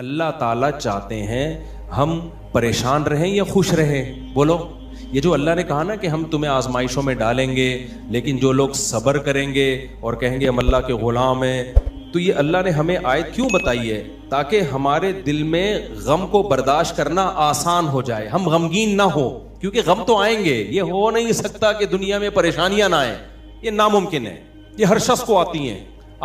اللہ تعالیٰ چاہتے ہیں ہم پریشان رہیں یا خوش رہیں؟ بولو. یہ جو اللہ نے کہا نا کہ ہم تمہیں آزمائشوں میں ڈالیں گے لیکن جو لوگ صبر کریں گے اور کہیں گے ہم اللہ کے غلام ہیں، تو یہ اللہ نے ہمیں آیت کیوں بتائی ہے؟ تاکہ ہمارے دل میں غم کو برداشت کرنا آسان ہو جائے، ہم غمگین نہ ہو، کیونکہ غم تو آئیں گے. یہ ہو نہیں سکتا کہ دنیا میں پریشانیاں نہ آئیں، یہ ناممکن ہے. یہ ہر شخص کو آتی ہیں.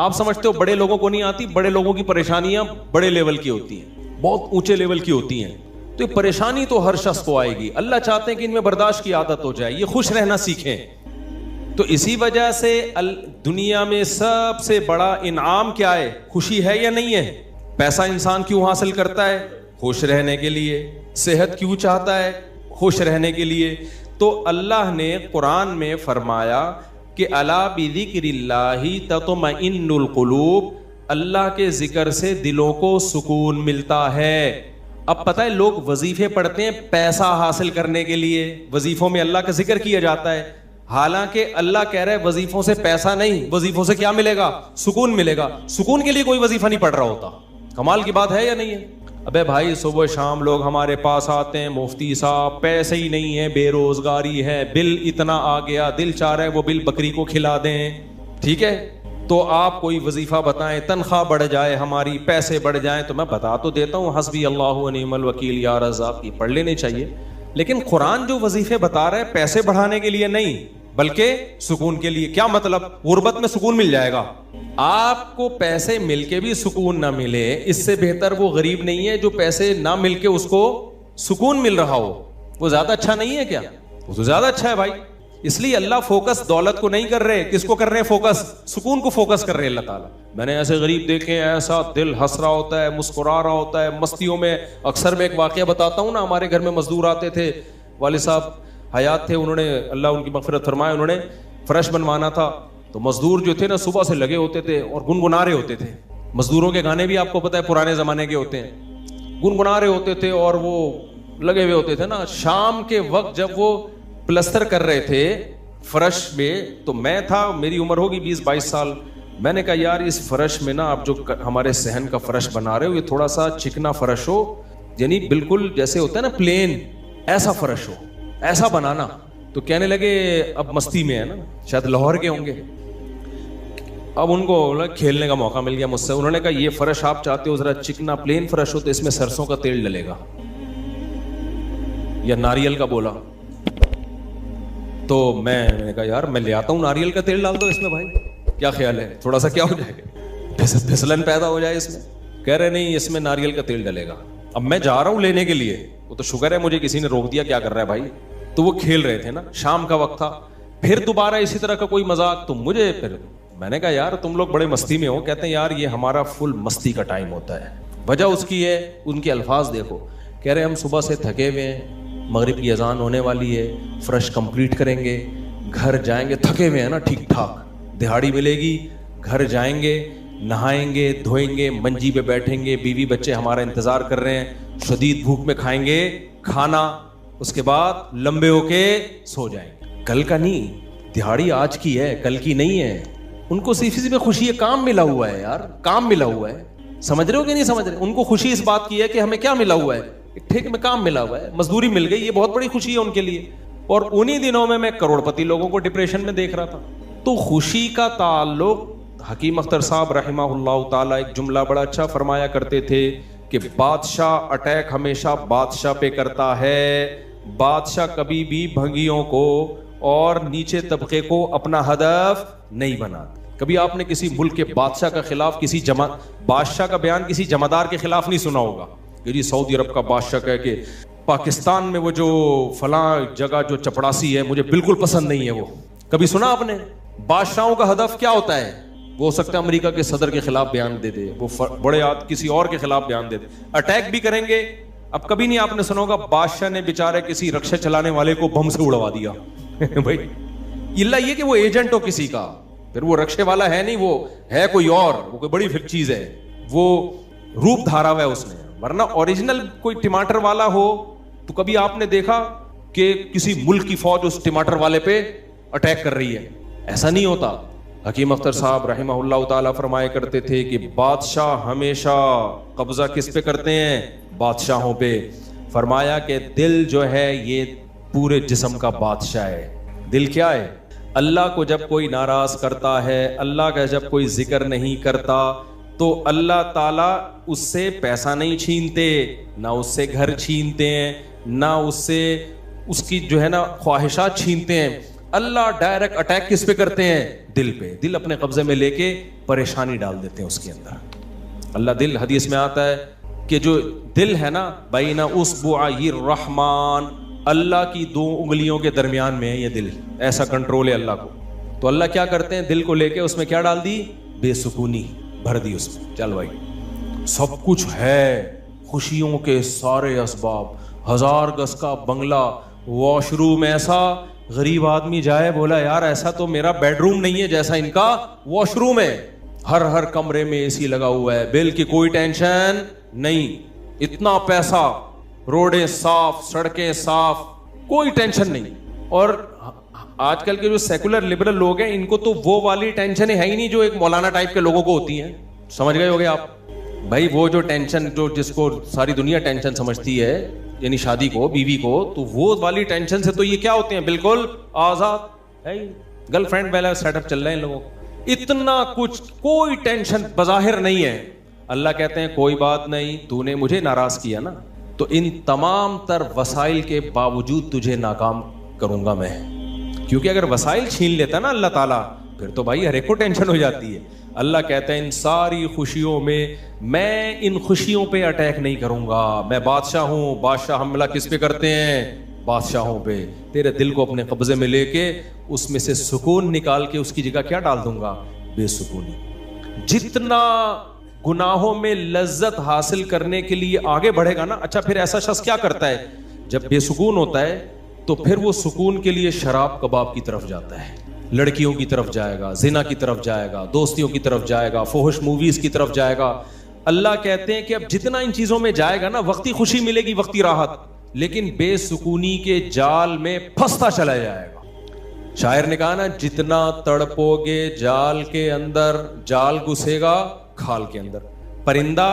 آپ سمجھتے ہو بڑے لوگوں کو نہیں آتی؟ بڑے لوگوں کی پریشانیاں بڑے لیول کی ہوتی ہیں، بہت اونچے لیول کی ہوتی ہیں. تو یہ پریشانی تو ہر شخص کو آئے گی. اللہ چاہتے ہیں کہ ان میں برداشت کی عادت ہو جائے، یہ خوش رہنا سیکھیں. تو اسی وجہ سے دنیا میں سب سے بڑا انعام کیا ہے؟ خوشی ہے یا نہیں ہے؟ پیسہ انسان کیوں حاصل کرتا ہے؟ خوش رہنے کے لیے. صحت کیوں چاہتا ہے؟ خوش رہنے کے لیے. تو اللہ نے قرآن میں فرمایا کہ الا بذکر اللہ تطمئن القلوب، اللہ کے ذکر سے دلوں کو سکون ملتا ہے. اب پتہ ہے لوگ وظیفے پڑھتے ہیں پیسہ حاصل کرنے کے لیے، وظیفوں میں اللہ کا ذکر کیا جاتا ہے، حالانکہ اللہ کہہ رہا ہے وظیفوں سے پیسہ نہیں، وظیفوں سے کیا ملے گا؟ سکون ملے گا. سکون کے لیے کوئی وظیفہ نہیں پڑھ رہا ہوتا. کمال کی بات ہے یا نہیں ہے؟ ابے بھائی صبح شام لوگ ہمارے پاس آتے ہیں، مفتی صاحب پیسے ہی نہیں ہے، بے روزگاری ہے، بل اتنا آ گیا، دل چاہ رہا ہے وہ بل بکری کو کھلا دیں. ٹھیک ہے، تو آپ کوئی وظیفہ بتائیں، تنخواہ بڑھ جائے ہماری، پیسے بڑھ جائیں. تو میں بتا تو دیتا ہوں حسبی اللہ و نعم الوکیل یا رزاق، کی پڑھ لینی چاہیے. لیکن قرآن جو وظیفے بتا رہا ہے پیسے بڑھانے کے لیے نہیں بلکہ سکون کے لیے. کیا مطلب؟ غربت میں سکون مل جائے گا. آپ کو پیسے مل کے بھی سکون نہ ملے، اس سے بہتر وہ غریب نہیں ہے جو پیسے نہ مل کے اس کو سکون مل رہا ہو. وہ زیادہ اچھا نہیں ہے کیا؟ وہ تو زیادہ اچھا ہے بھائی. اس لیے اللہ فوکس دولت کو نہیں کر رہے، کس کو کر رہے ہیں فوکس؟ سکون کو فوکس کر رہے ہیں اللہ تعالیٰ. میں نے ایسے غریب دیکھے ہیں، ایسا دل ہنس رہا ہوتا ہے، مسکرا رہا ہوتا ہے مستیوں میں. اکثر میں ایک واقعہ بتاتا ہوں نا، ہمارے گھر میں مزدور آتے تھے، والد صاحب حیات تھے، انہوں نے اللہ ان کی مغفرت فرمائے، انہوں نے فرش بنوانا تھا. تو مزدور جو تھے نا صبح سے لگے ہوتے تھے اور گنگنا رہے ہوتے تھے. مزدوروں کے گانے بھی آپ کو پتہ ہے پرانے زمانے کے ہوتے ہیں، گنگنا رہے ہوتے تھے اور وہ لگے ہوئے ہوتے تھے نا. شام کے وقت جب وہ پلستر کر رہے تھے فرش میں، تو میں تھا، میری عمر ہوگی 20-22 سال. میں نے کہا یار اس فرش میں نا آپ جو ہمارے صحن کا فرش بنا رہے ہو یہ تھوڑا سا چکنا فرش ہو، یعنی بالکل جیسے ہوتا ہے نا پلین، ایسا فرش ہو، ایسا بنانا. تو کہنے لگے اب مستی میں ہے نا، شاید لاہور کے ہوں گے. اب ان کو کھیلنے کا موقع مل گیا مجھ سے. انہوں نے کہا یہ فرش آپ چاہتے ہو ذرا چکنا پلین فرش ہو تو اس میں سرسوں کا تیل ڈلے گا یا ناریل کا. بولا تو میں نے کہا یار میں لے آتا ہوں ناریل کا تیل ڈال دو اس میں. بھائی کیا خیال ہے؟ تھوڑا سا کیا ہو جائے گا، پھسلن پیدا ہو جائے اس میں. کہہ رہے نہیں اس میں ناریل کا تیل ڈلے گا. اب میں جا رہا ہوں لینے کے لیے، وہ تو شکر ہے مجھے کسی نے روک دیا، کیا کر رہا ہے بھائی. تو وہ کھیل رہے تھے نا، شام کا وقت تھا. پھر دوبارہ اسی طرح کا کوئی مذاق، تو مجھے پھر میں نے کہا یار تم لوگ بڑے مستی میں ہو. کہتے ہیں یار یہ ہمارا فل مستی کا ٹائم ہوتا ہے. وجہ اس کی ہے، ان کے الفاظ دیکھو. کہہ رہے ہم صبح سے تھکے ہوئے ہیں، مغرب کی اذان ہونے والی ہے، فرش کمپلیٹ کریں گے، گھر جائیں گے، تھکے ہوئے ہیں نا ٹھیک ٹھاک، دہاڑی ملے گی، گھر جائیں گے، نہائیں گے، دھوئیں گے، منجی پہ بیٹھیں گے، بیوی بچے ہمارا انتظار کر رہے ہیں، شدید بھوک میں کھائیں گے کھانا، اس کے بعد لمبے ہو کے سو جائیں گے. کل کا نہیں، دہاڑی آج کی ہے، کل کی نہیں ہے. ان کو صرف اسی میں خوشی ہے، کام ملا ہوا ہے یار، کام ملا ہوا ہے. سمجھ رہے ہو کہ نہیں سمجھ رہے؟ ان کو خوشی اس بات کی ہے کہ ہمیں کیا ملا ہوا ہے، ٹھیک میں کام ملا ہوا ہے، مزدوری مل گئی، یہ بہت بڑی خوشی ہے ان کے لیے. اور انہی دنوں میں کروڑ پتی لوگوں کو ڈپریشن میں دیکھ رہا تھا. تو خوشی کا تعلق، حکیم اختر صاحب رحمہ اللہ تعالیٰ ایک جملہ بڑا اچھا فرمایا کرتے تھے کہ بادشاہ اٹیک ہمیشہ بادشاہ پہ کرتا ہے، بادشاہ کبھی بھی بھنگیوں کو اور نیچے طبقے کو اپنا ہدف نہیں بناتا. کبھی آپ نے کسی ملک کے بادشاہ کا خلاف کسی بادشاہ کا بیان کسی جمعدار کے خلاف نہیں سنا ہوگا کہ جی سعودی عرب کا بادشاہ کہے کہ پاکستان میں وہ جو فلاں جگہ جو چپڑاسی ہے مجھے بالکل پسند نہیں ہے. وہ کبھی سنا آپ نے؟ بادشاہوں کا ہدف کیا ہوتا ہے؟ وہ ہو سکتا ہے امریکہ کے صدر کے خلاف بیان دے دے، وہ بڑے کسی اور کے خلاف بیان دے دے، اٹیک بھی کریں گے. اب کبھی نہیں آپ نے سنا ہوگا بادشاہ نے بیچارے کسی رکشے چلانے والے کو بم سے اڑوا دیا. بھائی اللہ یہ کہ وہ ایجنٹ ہو کسی کا، پھر وہ رکشے والا ہے نہیں، وہ ہے کوئی اور، وہ کوئی بڑی چیز ہے، وہ روپ دھارا ہوا ہے اس نے. ورنہ اوریجنل کوئی ٹماٹر والا ہو تو کبھی آپ نے دیکھا کہ کسی ملک کی فوج اس ٹماٹر والے پہ اٹیک کر رہی ہے؟ ایسا نہیں ہوتا. حکیم اختر صاحب رحمہ اللہ تعالیٰ فرمایا کرتے تھے کہ بادشاہ ہمیشہ قبضہ کس پہ کرتے ہیں؟ بادشاہوں پہ. فرمایا کہ دل جو ہے یہ پورے جسم کا بادشاہ ہے. دل کیا ہے؟ اللہ کو جب کوئی ناراض کرتا ہے، اللہ کا جب کوئی ذکر نہیں کرتا، تو اللہ تعالیٰ اس سے پیسہ نہیں چھینتے، نہ اس سے گھر چھینتے ہیں، نہ اس سے اس کی جو ہے نا خواہشات چھینتے ہیں. اللہ ڈائریکٹ اٹیک کس پہ کرتے ہیں؟ دل پہ. دل اپنے قبضے میں لے کے پریشانی ڈال دیتے ہیں اس کے اندر. اللہ دل، حدیث میں آتا ہے کہ جو دل ہے نا بین اصبعی الرحمن، اللہ کی 2 انگلیوں کے درمیان میں ہے یہ دل. ایسا کنٹرول ہے اللہ کو. تو اللہ کیا کرتے ہیں؟ دل کو لے کے اس میں کیا ڈال دی؟ بے سکونی بھر دی اس میں. چل بھائی سب کچھ ہے، خوشیوں کے سارے اسباب، 1000 گز کا بنگلہ، واش روم ایسا، غریب آدمی جائے بولا یار ایسا تو میرا بیڈ روم نہیں ہے جیسا ان کا واش روم ہے. ہر کمرے میں اے سی لگا ہوا ہے، بل کی کوئی ٹینشن نہیں، اتنا پیسہ، روڈیں صاف، سڑکیں صاف، کوئی ٹینشن نہیں. اور آج کل کے جو سیکولر لبرل لوگ ہیں ان کو تو وہ والی ٹینشن ہے ہی نہیں جو ایک مولانا ٹائپ کے لوگوں کو ہوتی ہیں. سمجھ گئے ہوگے آپ بھائی؟ وہ جو ٹینشن جو جس کو ساری دنیا ٹینشن سمجھتی ہے، یعنی شادی کو، بیوی کو، تو وہ والی ٹینشن سے تو یہ کیا ہوتے ہیں؟ بالکل آزاد ہے. گرل فرینڈ والا سیٹ اپ چل رہے ہیں لوگوں کو، اتنا کچھ، کوئی ٹینشن بظاہر نہیں ہے. اللہ کہتے ہیں کوئی بات نہیں، تو نے مجھے ناراض کیا نا، تو ان تمام تر وسائل کے باوجود تجھے ناکام کروں گا میں. کیونکہ اگر وسائل چھین لیتا نا اللہ تعالیٰ پھر تو بھائی ہر ایک کو ٹینشن ہو جاتی ہے. اللہ کہتا ہے ان ساری خوشیوں میں ان خوشیوں پہ اٹیک نہیں کروں گا. میں بادشاہ ہوں. بادشاہ حملہ کس پہ کرتے ہیں؟ بادشاہوں پہ. تیرے دل کو اپنے قبضے میں لے کے اس میں سے سکون نکال کے اس کی جگہ کیا ڈال دوں گا؟ بے سکونی. جتنا گناہوں میں لذت حاصل کرنے کے لیے آگے بڑھے گا نا. اچھا پھر ایسا شخص کیا کرتا ہے جب بے سکون ہوتا ہے؟ تو پھر وہ سکون کے لیے شراب کباب کی طرف جاتا ہے، لڑکیوں کی طرف جائے گا، زنا کی طرف جائے گا، دوستیوں کی طرف جائے گا، فحش موویز کی طرف جائے گا. اللہ کہتے ہیں کہ اب جتنا ان چیزوں میں جائے گا نا، وقتی خوشی ملے گی، وقتی راحت، لیکن بے سکونی کے جال میں پھنستا چلا جائے گا. شاعر نے کہا نا جتنا تڑپو گے جال کے اندر، جال گھسے گا کھال کے اندر. پرندہ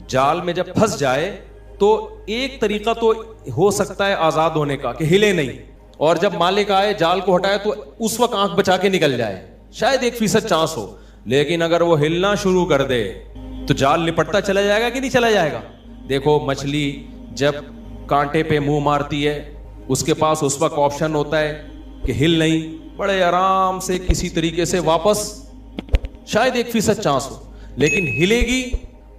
جال میں جب پھنس جائے تو ایک طریقہ تو ہو سکتا ہے آزاد ہونے کا کہ ہلے نہیں، اور جب مالک آئے جال کو ہٹائے تو اس وقت آنکھ بچا کے نکل جائے، شاید 1% چانس ہو. لیکن اگر وہ ہلنا شروع کر دے تو جال لپٹتا چلا جائے گا کہ نہیں چلا جائے گا؟ دیکھو مچھلی جب کانٹے پہ منہ مارتی ہے اس کے پاس اس وقت آپشن ہوتا ہے کہ ہل نہیں، بڑے آرام سے کسی طریقے سے واپس، شاید 1% چانس ہو، لیکن ہلے گی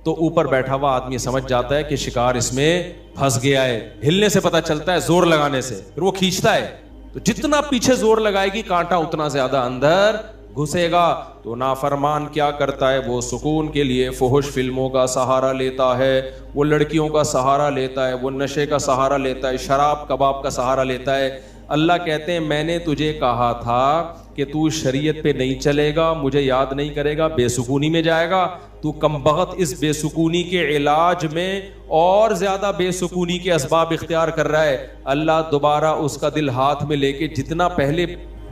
تو اوپر بیٹھا ہوا آدمی سمجھ جاتا ہے کہ شکار اس میں پھنس گیا ہے. ہلنے سے پتہ چلتا ہے، زور لگانے سے، پھر وہ کھینچتا ہے. تو جتنا پیچھے زور لگائے گی کانٹا اتنا زیادہ اندر گھسے گا. تو نافرمان کیا کرتا ہے؟ وہ سکون کے لیے فحش فلموں کا سہارا لیتا ہے، وہ لڑکیوں کا سہارا لیتا ہے، وہ نشے کا سہارا لیتا ہے، شراب کباب کا سہارا لیتا ہے. اللہ کہتے ہیں میں نے تجھے کہا تھا کہ تو شریعت پہ نہیں چلے گا، مجھے یاد نہیں کرے گا، بے سکونی میں جائے گا. تو کمبخت اس بے سکونی کے علاج میں اور زیادہ بے سکونی کے اسباب اختیار کر رہا ہے. اللہ دوبارہ اس کا دل ہاتھ میں لے کے جتنا پہلے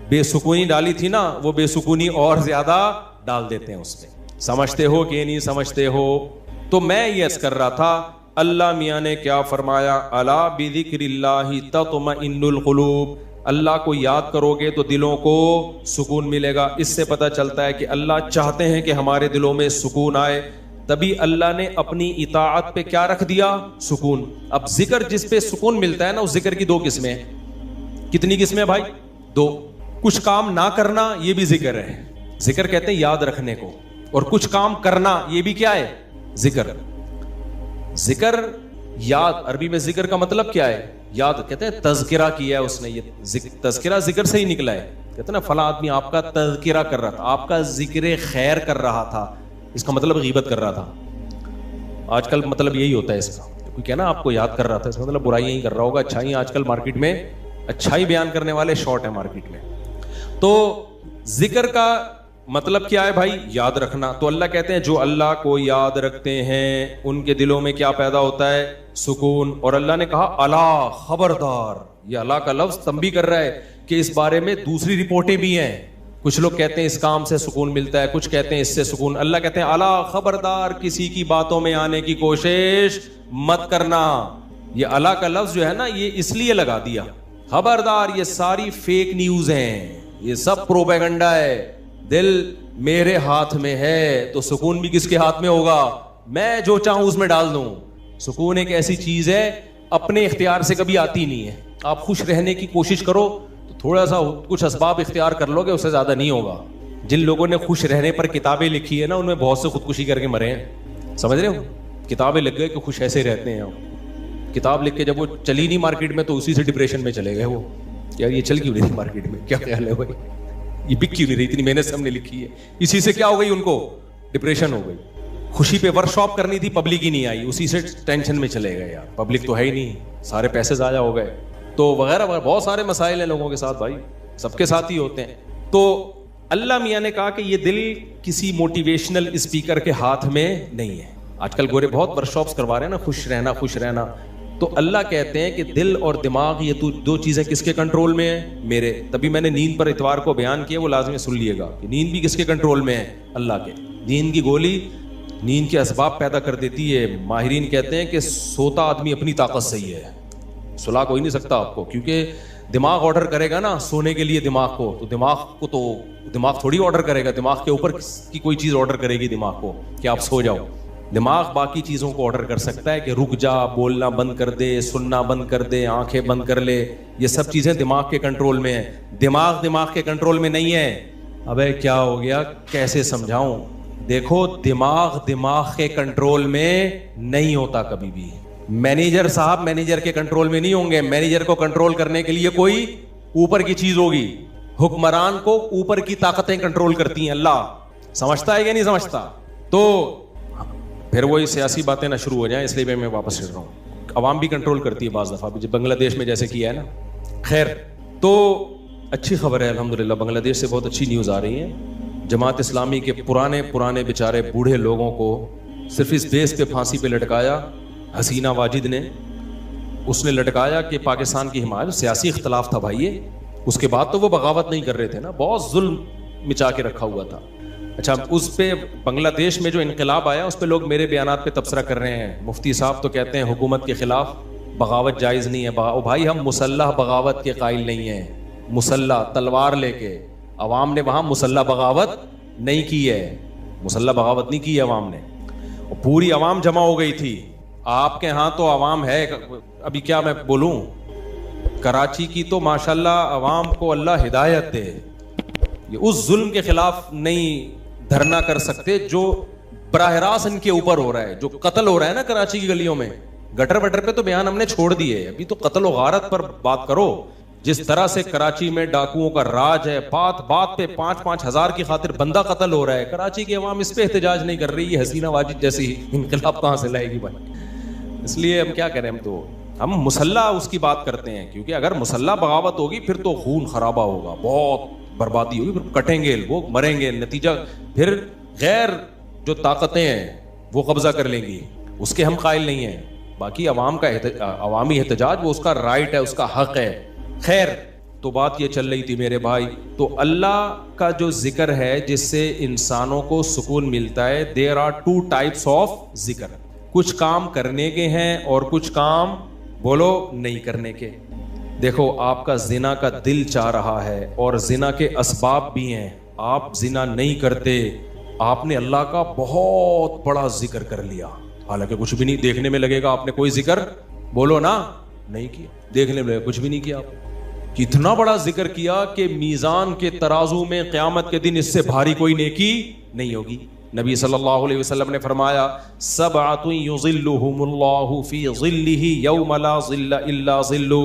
بے سکونی ڈالی تھی نا، وہ بے سکونی اور زیادہ ڈال دیتے ہیں اس میں. سمجھتے ہو کہ نہیں سمجھتے ہو؟ تو میں یہ عرض کر رہا تھا اللہ میاں نے کیا فرمایا؟ الا بذکر اللہ تطمئن القلوب. اللہ کو یاد کرو گے تو دلوں کو سکون ملے گا. اس سے پتہ چلتا ہے کہ اللہ چاہتے ہیں کہ ہمارے دلوں میں سکون آئے. تبھی اللہ نے اپنی اطاعت پہ کیا رکھ دیا؟ سکون. اب ذکر جس پہ سکون ملتا ہے نا، اس ذکر کی 2 قسمیں ہیں. کتنی قسمیں بھائی؟ 2. کچھ کام نہ کرنا یہ بھی ذکر ہے، ذکر کہتے ہیں یاد رکھنے کو. اور کچھ کام کرنا یہ بھی کیا ہے؟ ذکر. ذکر یاد، عربی میں ذکر کا مطلب کیا ہے؟ یاد. کہتے ہیں تذکرہ کیا ہے اس نے. یہ تذکرہ ذکر سے ہی نکلا ہے. کہتے ہیں نا فلاں آدمی آپ کا تذکرہ کر رہا تھا، آپ کا ذکر خیر کر رہا تھا. اس کا مطلب غیبت کر رہا تھا. آج کل مطلب یہی ہوتا ہے اس کا. کوئی کہنا آپ کو یاد کر رہا تھا، اس کا مطلب برائیاں ہی کر رہا ہوگا. اچھائی آج کل مارکیٹ میں اچھائی بیان کرنے والے شارٹ ہیں مارکیٹ میں. تو ذکر کا مطلب کیا ہے بھائی؟ یاد رکھنا. تو اللہ کہتے ہیں جو اللہ کو یاد رکھتے ہیں ان کے دلوں میں کیا پیدا ہوتا ہے؟ سکون. اور اللہ نے کہا الا، خبردار. یہ اللہ کا لفظ تنبیہ کر رہا ہے کہ اس بارے میں دوسری رپورٹیں بھی ہیں. کچھ لوگ کہتے ہیں اس کام سے سکون ملتا ہے, کچھ کہتے ہیں اس سے سکون. اللہ کہتے ہیں الا خبردار کسی کی باتوں میں آنے کی کوشش مت کرنا. یہ الا کا لفظ جو ہے نا یہ اس لیے لگا دیا, خبردار یہ ساری فیک نیوز ہیں, یہ سب پروپیگنڈا ہے. دل میرے ہاتھ میں ہے تو سکون بھی کس کے ہاتھ میں ہوگا؟ میں جو چاہوں اس میں ڈال دوں. سکون ایک ایسی چیز ہے اپنے اختیار سے کبھی آتی نہیں ہے. آپ خوش رہنے کی کوشش کرو تو تھوڑا سا کچھ اسباب اختیار کر لو گے, اس سے زیادہ نہیں ہوگا. جن لوگوں نے خوش رہنے پر کتابیں لکھی ہے نا ان میں بہت سے خودکشی کر کے مرے ہیں, سمجھ رہے ہو؟ کتابیں لکھ گئے کہ خوش ایسے رہتے ہیں. کتاب لکھ کے جب وہ چلی نہیں مارکیٹ میں تو اسی سے ڈپریشن میں چلے گئے. وہ یار یہ چل کیوں نہیں تھی مارکیٹ میں, کیا خیال ہے بھائی, یہ بک کیوں نہیں رہی, اتنی محنت سے ہم نے لکھی ہے, اسی سے کیا ہو گئی ان کو ڈپریشن ہو گئی. خوشی پہ ورک شاپ کرنی تھی, پبلک ہی نہیں آئی, اسی سے ٹینشن میں چلے گئے. یار پبلک تو ہے ہی نہیں, سارے پیسے ضائع ہو گئے تو وغیرہ وغیرہ. بہت سارے مسائل ہیں لوگوں کے ساتھ بھائی, سب کے ساتھ ہی ہوتے ہیں. تو اللہ میاں نے کہا کہ یہ دل کسی موٹیویشنل اسپیکر کے ہاتھ میں نہیں ہے. آج کل گورے بہت ورک شاپس کروا رہے ہیں نا, خوش رہنا خوش رہنا. تو اللہ کہتے ہیں کہ دل اور دماغ یہ دو چیزیں کس کے کنٹرول میں ہیں؟ میرے. تبھی میں نے نیند پر اتوار کو بیان کیا, وہ لازمی سن لیے گا کہ نیند بھی کس کے کنٹرول میں ہے؟ اللہ کے. نیند کی گولی نیند کے اسباب پیدا کر دیتی ہے. ماہرین کہتے ہیں کہ سوتا آدمی اپنی طاقت سے ہی ہے, سلا کوئی نہیں سکتا آپ کو, کیونکہ دماغ آرڈر کرے گا نا سونے کے لیے دماغ کو, تو دماغ تھوڑی آرڈر کرے گا, دماغ کے اوپر کی کوئی چیز آرڈر کرے گی دماغ کو کہ آپ سو جاؤ. دماغ باقی چیزوں کو آرڈر کر سکتا ہے کہ رک جا, بولنا بند کر دے, سننا بند کر دے, آنکھیں بند کر لے. یہ سب چیزیں دماغ کے کنٹرول میں ہیں. دماغ کے کنٹرول میں نہیں ہے. ابے کیا ہو گیا, کیسے سمجھاؤں؟ دیکھو دماغ کے کنٹرول میں نہیں ہوتا کبھی بھی. مینیجر صاحب مینیجر کے کنٹرول میں نہیں ہوں گے. مینیجر کو کنٹرول کرنے کے لیے کوئی اوپر کی چیز ہوگی. حکمران کو اوپر کی طاقتیں کنٹرول کرتی ہیں. اللہ سمجھتا ہے یا نہیں سمجھتا؟ تو پھر وہی سیاسی باتیں نہ شروع ہو جائیں, اس لیے میں واپس پھر رہا ہوں. عوام بھی کنٹرول کرتی ہے بعض دفعہ, جو بنگلہ دیش میں جیسے کیا ہے نا. خیر, تو اچھی خبر ہے الحمدللہ, بنگلہ دیش سے بہت اچھی نیوز آ رہی ہے. جماعت اسلامی کے پرانے بیچارے بوڑھے لوگوں کو صرف اس بیس پہ پھانسی پہ لٹکایا حسینہ واجد نے. اس نے لٹکایا کہ پاکستان کی حمایت, سیاسی اختلاف تھا بھائی یہ, اس کے بعد تو وہ بغاوت نہیں کر رہے تھے نا, بہت ظلم مچا کے رکھا ہوا تھا. اچھا, اس پہ بنگلہ دیش میں جو انقلاب آیا اس پہ لوگ میرے بیانات پہ تبصرہ کر رہے ہیں. مفتی صاحب تو کہتے ہیں حکومت کے خلاف بغاوت جائز نہیں ہے. بھائی ہم مسلح بغاوت کے قائل نہیں ہیں. مسلح تلوار لے کے, عوام نے وہاں مسلح بغاوت نہیں کی ہے, مسلح بغاوت نہیں کی ہے عوام نے. پوری عوام جمع ہو گئی تھی. آپ کے ہاں تو عوام ہے, ابھی کیا میں بولوں, کراچی کی تو ماشاءاللہ عوام کو اللہ ہدایت دے, یہ اس ظلم کے خلاف نہیں دھرنا کر سکتے جو براہ راست ان کے اوپر ہو رہا ہے, جو قتل ہو رہا ہے نا کراچی کی گلیوں میں. گٹر وٹر پہ تو بیان ہم نے چھوڑ دیے, ابھی تو قتل و غارت پر بات کرو. جس طرح سے کراچی میں ڈاکوؤں کا راج ہے, بات پہ 5-5 ہزار کی خاطر بندہ قتل ہو رہا ہے. کراچی کی عوام اس پہ احتجاج نہیں کر رہی. یہ حسینہ واجد جیسی انقلاب کہاں سے لائے گی بھائی؟ اس لیے ہم کیا کریں, ہم مسلح اس کی بات کرتے ہیں, کیونکہ اگر مسلح بغاوت ہوگی پھر تو خون خرابہ ہوگا, بہت بربادی ہوگی, پھر کٹیں گے وہ, مریں گے, نتیجہ پھر غیر جو طاقتیں ہیں وہ قبضہ کر لیں گی. اس کے ہم قائل نہیں ہیں. باقی عوام کا عوامی احتجاج وہ اس کا رائٹ ہے, اس کا حق ہے. خیر, تو بات یہ چل رہی تھی میرے بھائی, تو اللہ کا جو ذکر ہے جس سے انسانوں کو سکون ملتا ہے, دیر آر 2 types آف ذکر. کچھ کام کرنے کے ہیں اور کچھ کام بولو نہیں کرنے کے. دیکھو آپ کا زنا کا دل چاہ رہا ہے اور زنا کے اسباب بھی ہیں, آپ زنا نہیں کرتے, آپ نے اللہ کا بہت بڑا ذکر کر لیا, حالانکہ کچھ بھی نہیں دیکھنے میں لگے گا آپ نے کوئی ذکر بولو نا نہیں کیا, دیکھنے میں کچھ بھی نہیں کیا. آپ کتنا بڑا ذکر کیا کہ میزان کے ترازو میں قیامت کے دن اس سے بھاری کوئی نیکی نہیں ہوگی. نبی صلی اللہ علیہ وسلم نے فرمایا, سبعۃ یظلھم اللہ فی ظلہ یوم لا ظل الا ظلہ,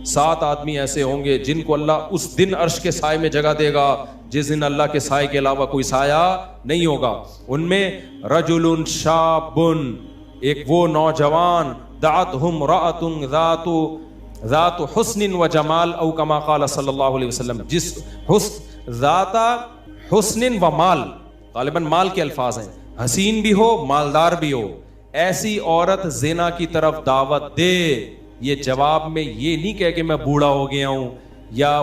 7 آدمی ایسے ہوں گے جن کو اللہ اس دن عرش کے سائے میں جگہ دے گا جس دن اللہ کے سائے کے علاوہ کوئی سایہ نہیں ہوگا. ان میں رجل شاب, ایک وہ نوجوان, دعتہ امرأۃ ذات حسن و جمال, او کما قال صلی اللہ علیہ وسلم, جس ذات حسن و مال, غالباً مال کے الفاظ ہیں, حسین بھی ہو مالدار بھی ہو, ایسی عورت زنا کی طرف دعوت دے. یہ جواب میں یہ نہیں کہہ کہ میں بوڑھا ہو گیا ہوں, یا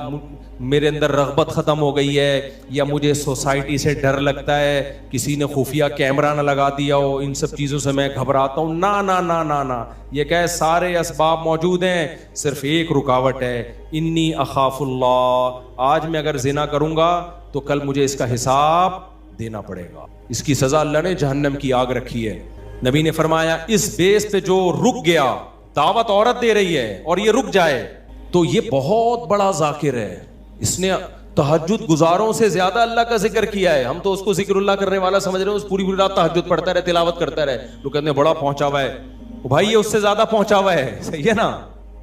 میرے اندر رغبت ختم ہو گئی ہے, یا مجھے سوسائٹی سے ڈر لگتا ہے, کسی نے خفیہ کیمرہ نہ لگا دیا ہو, ان سب چیزوں سے میں گھبراتا ہوں. نا نا نا نا نا, یہ کہ سارے اسباب موجود ہیں, صرف ایک رکاوٹ ہے, انی اخاف اللہ. آج میں اگر زنا کروں گا تو کل مجھے اس کا حساب دینا پڑے گا. اس کی سزا اللہ نے جہنم کی آگ رکھی ہے. نبی نے فرمایا اس بیس پہ جو رک گیا, دعوت عورت دے رہی ہے اور یہ رک جائے تو یہ بہت بڑا ذاکر ہے, اس نے تہجد گزاروں سے زیادہ اللہ کا ذکر کیا ہے. ہم تو اس کو ذکر اللہ کرنے والا سمجھ رہے ہیں, اس پوری پوری رات تہجد پڑھتا رہے, تلاوت کرتا رہے. لوگ کہتے ہیں بڑا پہنچا ہوا ہے. بھائی یہ اس سے زیادہ پہنچا ہوا ہے, صحیح ہے نا.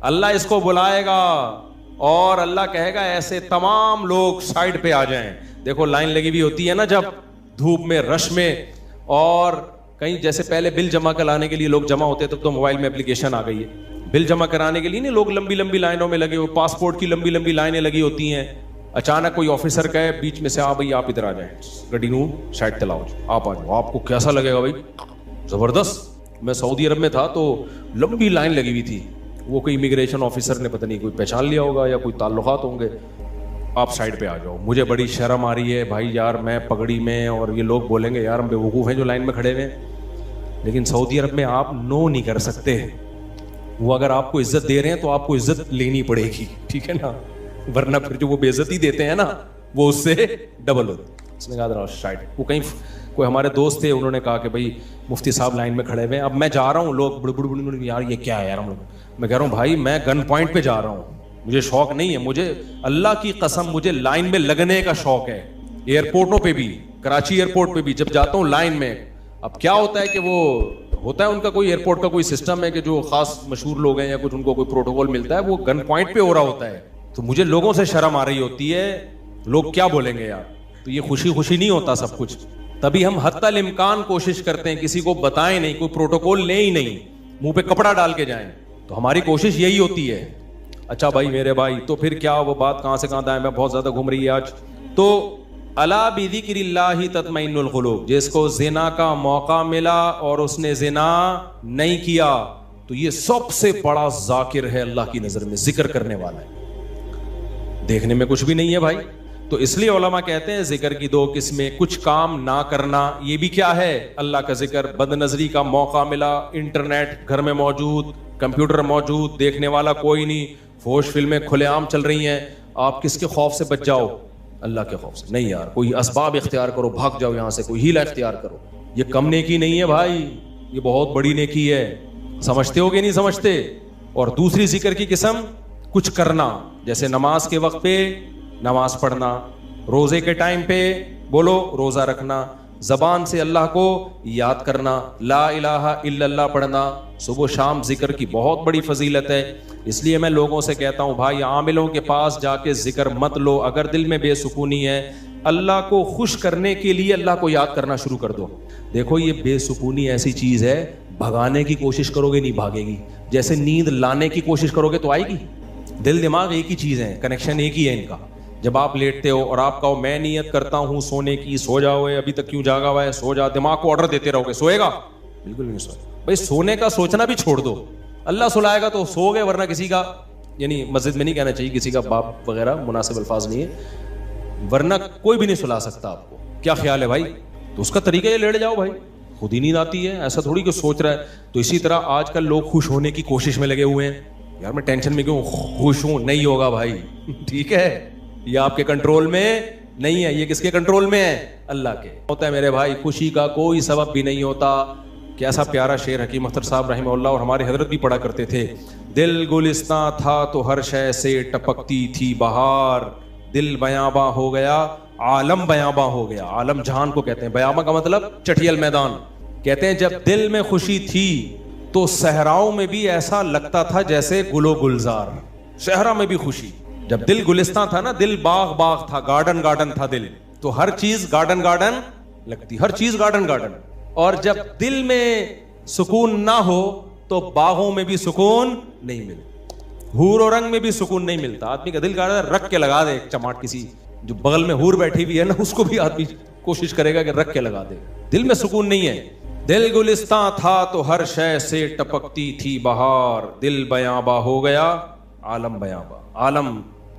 اللہ اس کو بلائے گا اور اللہ کہے گا ایسے تمام لوگ سائڈ پہ آ جائیں. دیکھو لائن لگی ہوئی ہوتی ہے نا جب دھوپ میں, رش میں, اور کہیں جیسے پہلے بل جمع کرانے کے لیے لوگ جمع ہوتے, تب تو موبائل میں اپلیکیشن آ گئی ہے. بل جمع کرانے کے لیے نہیں لوگ لمبی لمبی لائنوں میں لگے ہوئے, پاسپورٹ کی لمبی لمبی لائنیں لگی ہوتی ہیں. اچانک کوئی آفیسر کہے بیچ میں سے, ہاں بھائی آپ ادھر آ جائیں, گڈی نو سائڈ چلاؤ, آپ آ جاؤ. آپ کو کیسا لگے گا بھائی؟ زبردست. میں سعودی عرب میں تھا تو لمبی لائن لگی ہوئی تھی, وہ کوئی امیگریشن آفیسر نے پتہ نہیں کوئی پہچان لیا ہوگا یا کوئی تعلقات ہوں گے. آپ سائڈ پہ آ جاؤ. مجھے بڑی شرم آ رہی ہے بھائی یار, میں پگڑی میں, اور یہ لوگ بولیں گے یار ہم بیوقوف ہیں جو لائن میں کھڑے ہوئے ہیں. لیکن سعودی عرب میں آپ نو نہیں کر سکتے. وہ اگر آپ کو عزت دے رہے ہیں تو آپ کو عزت لینی پڑے گی, ٹھیک ہے نا, ورنہ پھر جو وہ بے عزتی دیتے ہیں نا وہ اس سے ڈبل ہوتی. اس نے کہا سائڈ. وہ کہیں کوئی ہمارے دوست تھے, انہوں نے کہا کہ بھائی مفتی صاحب لائن میں کھڑے ہوئے ہیں, اب میں جا رہا ہوں, لوگ بڑ بڑ یار یہ کیا ہے یار ہم لوگ. میں کہہ رہا ہوں بھائی میں گن پوائنٹ پہ جا رہا ہوں, مجھے شوق نہیں ہے, مجھے اللہ کی قسم مجھے لائن میں لگنے کا شوق ہے. ایئرپورٹوں پہ بھی, کراچی ایئرپورٹ پہ بھی جب جاتا ہوں لائن میں, اب کیا ہوتا ہے کہ وہ ہوتا ہے ان کا کوئی ایئرپورٹ کا کوئی سسٹم ہے کہ جو خاص مشہور لوگ ہیں یا کچھ ان کو کوئی پروٹوکول ملتا ہے, وہ گن پوائنٹ پہ ہو رہا ہوتا ہے. تو مجھے لوگوں سے شرم آ رہی ہوتی ہے, لوگ کیا بولیں گے یار. تو یہ خوشی خوشی نہیں ہوتا سب کچھ. تبھی ہم حتی الامکان کوشش کرتے ہیں کسی کو بتائیں نہیں, کوئی پروٹوکول لیں ہی نہیں, منہ پہ کپڑا ڈال کے جائیں. تو ہماری کوشش یہی ہوتی ہے. اچھا بھائی میرے بھائی, تو پھر کیا وہ بات کہاں سے کہاں دائیں میں بہت زیادہ گھوم رہی ہے آج. تو الا بذکر اللہ تطمئن القلوب, جس کو زنا کا موقع ملا اور اس نے زنا نہیں کیا تو یہ سب سے بڑا ذاکر ہے اللہ کی نظر میں, ذکر کرنے والا ہے. دیکھنے میں کچھ بھی نہیں ہے بھائی. تو اس لیے علماء کہتے ہیں ذکر کی دو قسمیں, کچھ کام نہ کرنا, یہ بھی کیا ہے اللہ کا ذکر. بد نظری کا موقع ملا, انٹرنیٹ گھر میں موجود, کمپیوٹر موجود, دیکھنے والا کوئی نہیں, فوش فلمیں کھلے عام چل رہی ہیں, آپ کس کے خوف سے بچ جاؤ؟ اللہ کے خوف سے. نہیں یار, کوئی اسباب اختیار کرو, بھاگ جاؤ یہاں سے, کوئی ہیلا اختیار کرو. یہ کم نیکی نہیں ہے بھائی, یہ بہت بڑی نیکی ہے. سمجھتے ہو کہ نہیں سمجھتے؟ اور دوسری ذکر کی قسم کچھ کرنا, جیسے نماز کے وقت پہ نماز پڑھنا, روزے کے ٹائم پہ بولو روزہ رکھنا, زبان سے اللہ کو یاد کرنا, لا الہ الا اللہ پڑھنا, صبح و شام ذکر کی بہت بڑی فضیلت ہے. اس لیے میں لوگوں سے کہتا ہوں بھائی عاملوں کے پاس جا کے ذکر مت لو. اگر دل میں بے سکونی ہے, اللہ کو خوش کرنے کے لیے اللہ کو یاد کرنا شروع کر دو. دیکھو یہ بے سکونی ایسی چیز ہے, بھگانے کی کوشش کرو گے نہیں بھاگے گی, جیسے نیند لانے کی کوشش کرو گے تو آئے گی. دل دماغ ایک ہی چیز ہے, کنیکشن ایک ہی ہے ان کا. جب آپ لیٹتے ہو اور آپ کہو میں نیت کرتا ہوں سونے کی, سو جاؤ, ابھی تک کیوں جاگا ہوا ہے, سو جا, دماغ کو آرڈر دیتے رہو گے, سوئے گا؟ بالکل نہیں سوئے. بھائی سونے کا سوچنا بھی چھوڑ دو, اللہ سلائے گا تو سو گئے, ورنہ کسی کا, یعنی مسجد میں نہیں کہنا چاہیے کسی کا باپ وغیرہ, مناسب الفاظ نہیں ہے, ورنہ کوئی بھی نہیں سلا سکتا آپ کو. کیا خیال ہے بھائی؟ تو اس کا طریقہ یہ لیٹ جاؤ بھائی, خود ہی نیند آتی ہے, ایسا تھوڑی کہ سوچ رہا ہے. تو اسی طرح آج کل لوگ خوش ہونے کی کوشش میں لگے ہوئے ہیں, یار میں ٹینشن میں کیوں خوش ہوں, نہیں ہوگا بھائی, ٹھیک ہے, یہ آپ کے کنٹرول میں نہیں ہے. یہ کس کے کنٹرول میں ہے؟ اللہ کے. ہوتا ہے میرے بھائی, خوشی کا کوئی سبب بھی نہیں ہوتا. کیسا پیارا شعر حکیم اختر صاحب رحمہ اللہ اور ہمارے حضرت بھی پڑھا کرتے تھے. دل گلستاں تھا تو ہر شے سے ٹپکتی تھی بہار, دل بیاباں ہو گیا عالم بیاباں ہو گیا. عالم جہان کو کہتے ہیں, بیاباں کا مطلب چٹھیل میدان. کہتے ہیں جب دل میں خوشی تھی تو صحراؤں میں بھی ایسا لگتا تھا جیسے گل و گلزار. صحرا میں بھی خوشی, جب دل گلستان تھا نا, دل باغ باغ تھا, گارڈن گارڈن تھا دل, تو ہر چیز گارڈن گارڈن لگتی, ہر چیز گارڈن گارڈن. اور جب دل میں سکون نہ ہو تو باغوں میں بھی سکون نہیں ملتا, حور و رنگ میں بھی سکون نہیں ملتا. آدمی کا دل کہتا ہے رکھ کے لگا دے ایک چماٹ, کسی جو بغل میں حور بیٹھی ہوئی ہے نا اس کو بھی آدمی کوشش کرے گا کہ رکھ کے لگا دے. دل میں سکون نہیں ہے. دل گلستان تھا تو ہر شے سے ٹپکتی تھی بہار, دل بیاباں ہو گیا عالم بیاباں. عالم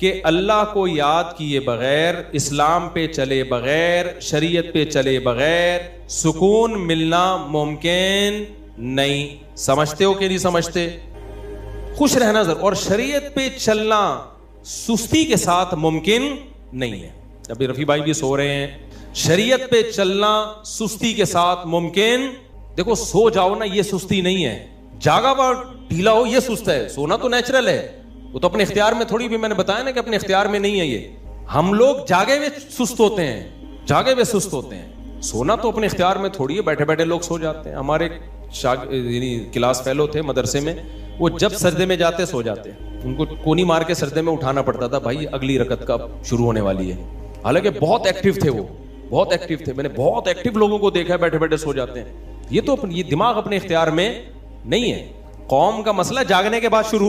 کہ اللہ کو یاد کیے بغیر, اسلام پہ چلے بغیر, شریعت پہ چلے بغیر سکون ملنا ممکن نہیں. سمجھتے ہو کہ نہیں سمجھتے؟ خوش رہنا ضرور, اور شریعت پہ چلنا سستی کے ساتھ ممکن نہیں ہے. ابھی رفیع بھائی بھی سو رہے ہیں. شریعت پہ چلنا سستی کے ساتھ ممکن, دیکھو سو جاؤ نا یہ سستی نہیں ہے, جاگا ہوا ڈھیلا ہو یہ سست ہے. سونا تو نیچرل ہے, وہ تو اپنے اختیار میں تھوڑی, بھی میں نے بتایا نا کہ اپنے اختیار میں نہیں ہے یہ. ہم لوگ جاگے ہوئے سست ہوتے ہیں, جاگے ہوئے سست ہوتے ہیں. سونا تو اپنے اختیار میں تھوڑی ہے, بیٹھے بیٹھے لوگ سو جاتے ہیں. ہمارے یعنی کلاس فیلو تھے مدرسے میں, وہ جب سجدے میں جاتے سو جاتے, ان کو کونی مار کے سجدے میں اٹھانا پڑتا تھا, بھائی اگلی رکعت کا شروع ہونے والی ہے. حالانکہ بہت ایکٹیو تھے, وہ بہت ایکٹیو تھے. میں نے بہت ایکٹیو لوگوں کو دیکھا ہے بیٹھے بیٹھے سو جاتے ہیں. یہ تو یہ دماغ اپنے اختیار میں نہیں ہے. قوم کا مسئلہ جاگنے کے بعد شروع